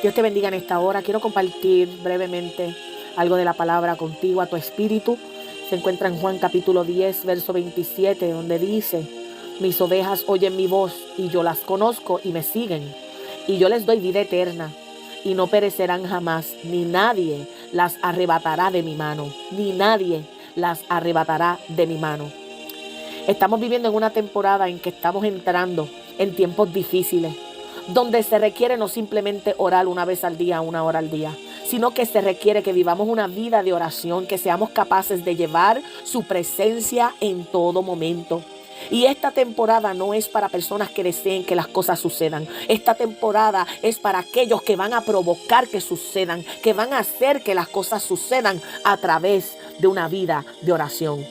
Dios te bendiga en esta hora. Quiero compartir brevemente algo de la palabra contigo, a tu espíritu. Se encuentra en Juan capítulo 10, verso 27, donde dice: mis ovejas oyen mi voz y yo las conozco y me siguen. Y yo les doy vida eterna y no perecerán jamás, ni nadie las arrebatará de mi mano. Ni nadie las arrebatará de mi mano. Estamos viviendo en una temporada en que estamos entrando en tiempos difíciles, donde se requiere no simplemente orar una vez al día, 1 hora al día, sino que se requiere que vivamos una vida de oración, que seamos capaces de llevar su presencia en todo momento. Y esta temporada no es para personas que deseen que las cosas sucedan. Esta temporada es para aquellos que van a provocar que sucedan, que van a hacer que las cosas sucedan a través de una vida de oración.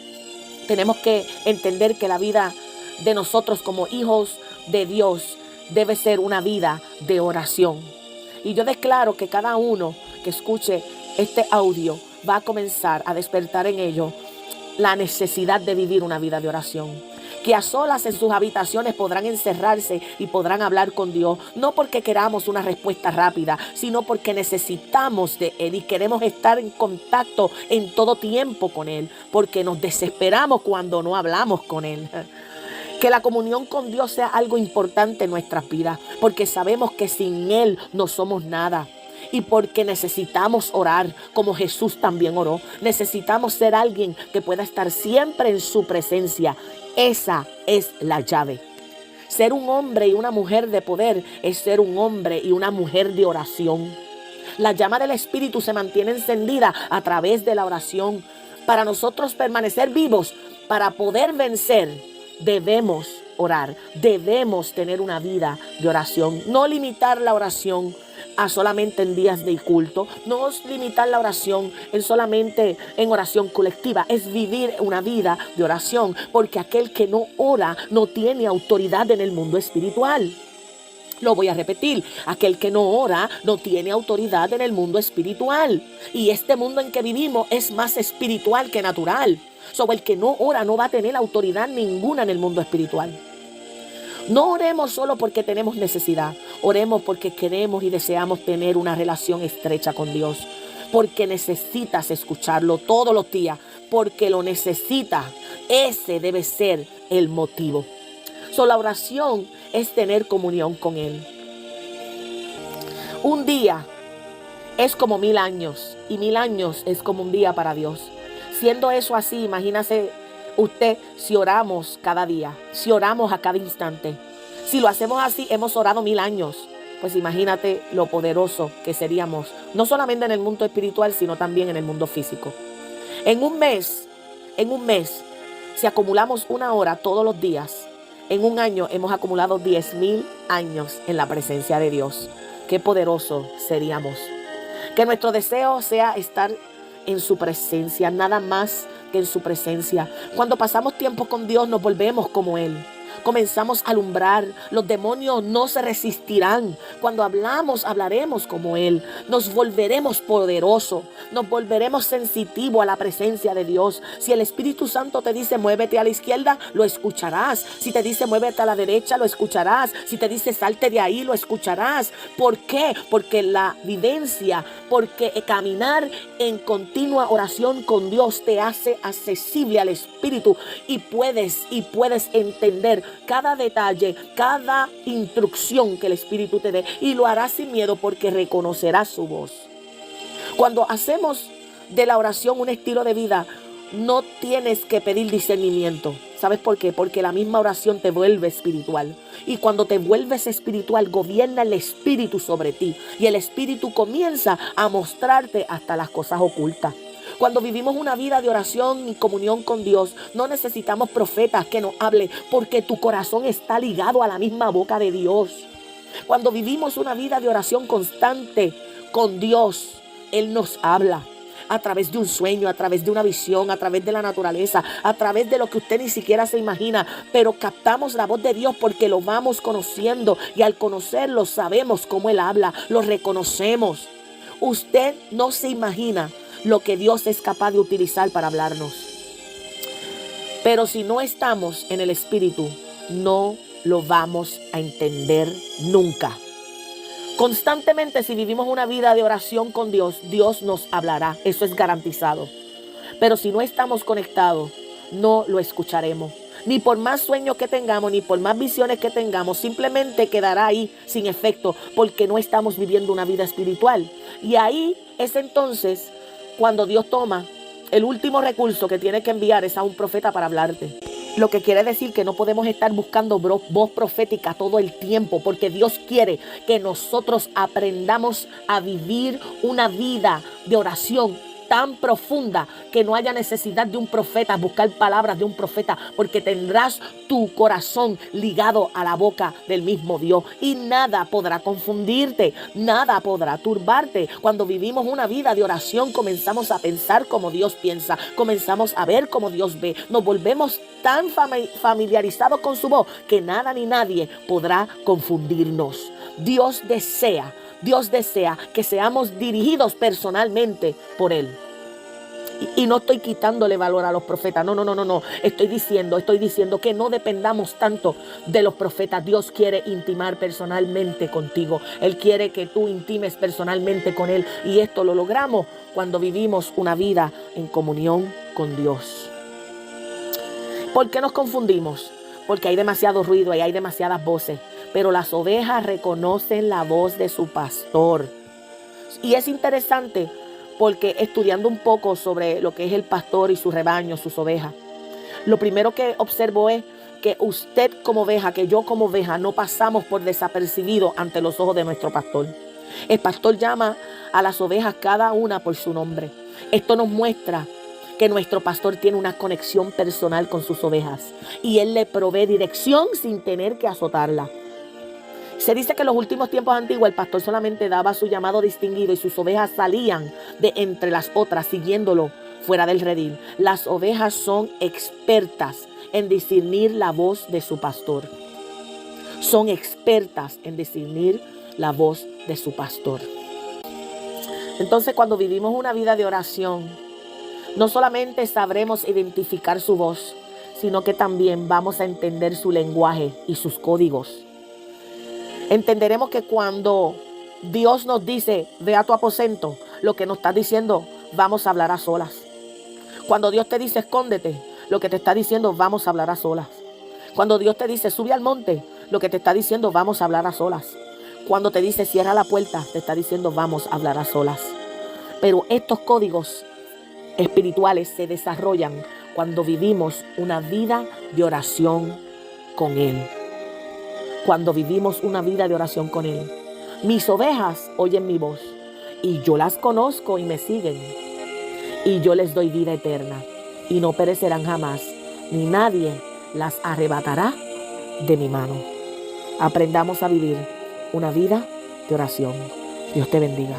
Tenemos que entender que la vida de nosotros como hijos de Dios debe ser una vida de oración. Y yo declaro que cada uno que escuche este audio va a comenzar a despertar en ello la necesidad de vivir una vida de oración. Que a solas en sus habitaciones podrán encerrarse y podrán hablar con Dios. No porque queramos una respuesta rápida, sino porque necesitamos de Él y queremos estar en contacto en todo tiempo con Él. Porque nos desesperamos cuando no hablamos con Él. Que la comunión con Dios sea algo importante en nuestras vidas, porque sabemos que sin Él no somos nada. Y porque necesitamos orar como Jesús también oró. Necesitamos ser alguien que pueda estar siempre en su presencia. Esa es la llave. Ser un hombre y una mujer de poder es ser un hombre y una mujer de oración. La llama del Espíritu se mantiene encendida a través de la oración. Para nosotros permanecer vivos, para poder vencer, debemos orar, debemos tener una vida de oración. No limitar la oración a solamente en días de culto, no es limitar la oración en solamente en oración colectiva, es vivir una vida de oración, porque aquel que no ora no tiene autoridad en el mundo espiritual. Lo voy a repetir, aquel que no ora no tiene autoridad en el mundo espiritual. Y este mundo en que vivimos es más espiritual que natural. Sobre el que no ora no va a tener autoridad ninguna en el mundo espiritual. No oremos solo porque tenemos necesidad. Oremos porque queremos y deseamos tener una relación estrecha con Dios. Porque necesitas escucharlo todos los días. Porque lo necesitas. Ese debe ser el motivo. La oración es tener comunión con Él. Un día es como 1000 años y 1000 años es como un día para Dios. Siendo eso así, imagínese usted si oramos cada día, si oramos a cada instante. Si lo hacemos así, hemos orado 1000 años. Pues imagínate lo poderoso que seríamos, no solamente en el mundo espiritual, sino también en el mundo físico. En un mes, si acumulamos 1 hora todos los días, en un año hemos acumulado 10,000 años en la presencia de Dios. Qué poderoso seríamos. Que nuestro deseo sea estar en su presencia, nada más que en su presencia. Cuando pasamos tiempo con Dios nos volvemos como Él. Comenzamos a alumbrar, los demonios no se resistirán. Cuando hablamos, hablaremos como Él. Nos volveremos poderosos, nos volveremos sensitivos a la presencia de Dios. Si el Espíritu Santo te dice muévete a la izquierda, lo escucharás. Si te dice muévete a la derecha, lo escucharás. Si te dice salte de ahí, lo escucharás. ¿Por qué? Porque la vivencia, porque caminar en continua oración con Dios te hace accesible al Espíritu y puedes entender cada detalle, cada instrucción que el Espíritu te dé, y lo harás sin miedo porque reconocerás su voz. Cuando hacemos de la oración un estilo de vida, no tienes que pedir discernimiento. ¿Sabes por qué? Porque la misma oración te vuelve espiritual. Y cuando te vuelves espiritual, gobierna el Espíritu sobre ti. Y el Espíritu comienza a mostrarte hasta las cosas ocultas. Cuando vivimos una vida de oración y comunión con Dios, no necesitamos profetas que nos hablen, porque tu corazón está ligado a la misma boca de Dios. Cuando vivimos una vida de oración constante con Dios, Él nos habla a través de un sueño, a través de una visión, a través de la naturaleza, a través de lo que usted ni siquiera se imagina, pero captamos la voz de Dios porque lo vamos conociendo, y al conocerlo sabemos cómo Él habla, lo reconocemos. Usted no se imagina lo que Dios es capaz de utilizar para hablarnos. Pero si no estamos en el Espíritu, no lo vamos a entender nunca. Constantemente, si vivimos una vida de oración con Dios, Dios nos hablará. Eso es garantizado. Pero si no estamos conectados, no lo escucharemos. Ni por más sueños que tengamos, ni por más visiones que tengamos, simplemente quedará ahí sin efecto, porque no estamos viviendo una vida espiritual. Y ahí es entonces cuando Dios toma el último recurso que tiene que enviar es a un profeta para hablarte. Lo que quiere decir que no podemos estar buscando voz profética todo el tiempo, porque Dios quiere que nosotros aprendamos a vivir una vida de oración tan profunda que no haya necesidad de un profeta, buscar palabras de un profeta, porque tendrás tu corazón ligado a la boca del mismo Dios y nada podrá confundirte, nada podrá turbarte. Cuando vivimos una vida de oración, comenzamos a pensar como Dios piensa, comenzamos a ver como Dios ve, nos volvemos tan familiarizados con su voz que nada ni nadie podrá confundirnos. Dios desea que seamos dirigidos personalmente por Él. Y no estoy quitándole valor a los profetas. No. Estoy diciendo que no dependamos tanto de los profetas. Dios quiere intimar personalmente contigo. Él quiere que tú intimes personalmente con Él. Y esto lo logramos cuando vivimos una vida en comunión con Dios. ¿Por qué nos confundimos? Porque hay demasiado ruido y hay demasiadas voces. Pero las ovejas reconocen la voz de su pastor. Y es interesante porque estudiando un poco sobre lo que es el pastor y su rebaño, sus ovejas, lo primero que observo es que usted como oveja, que yo como oveja, no pasamos por desapercibido ante los ojos de nuestro pastor. El pastor llama a las ovejas cada una por su nombre. Esto nos muestra que nuestro pastor tiene una conexión personal con sus ovejas y Él le provee dirección sin tener que azotarla. Se dice que en los últimos tiempos antiguos el pastor solamente daba su llamado distinguido y sus ovejas salían de entre las otras siguiéndolo fuera del redil. Las ovejas son expertas en discernir la voz de su pastor. Son expertas en discernir la voz de su pastor. Entonces, cuando vivimos una vida de oración, no solamente sabremos identificar su voz, sino que también vamos a entender su lenguaje y sus códigos. Entenderemos que cuando Dios nos dice, ve a tu aposento, lo que nos está diciendo, vamos a hablar a solas. Cuando Dios te dice, escóndete, lo que te está diciendo, vamos a hablar a solas. Cuando Dios te dice, sube al monte, lo que te está diciendo, vamos a hablar a solas. Cuando te dice, cierra la puerta, te está diciendo, vamos a hablar a solas. Pero estos códigos espirituales se desarrollan cuando vivimos una vida de oración con Él. Cuando vivimos una vida de oración con Él. Mis ovejas oyen mi voz y yo las conozco y me siguen. Y yo les doy vida eterna y no perecerán jamás, ni nadie las arrebatará de mi mano. Aprendamos a vivir una vida de oración. Dios te bendiga.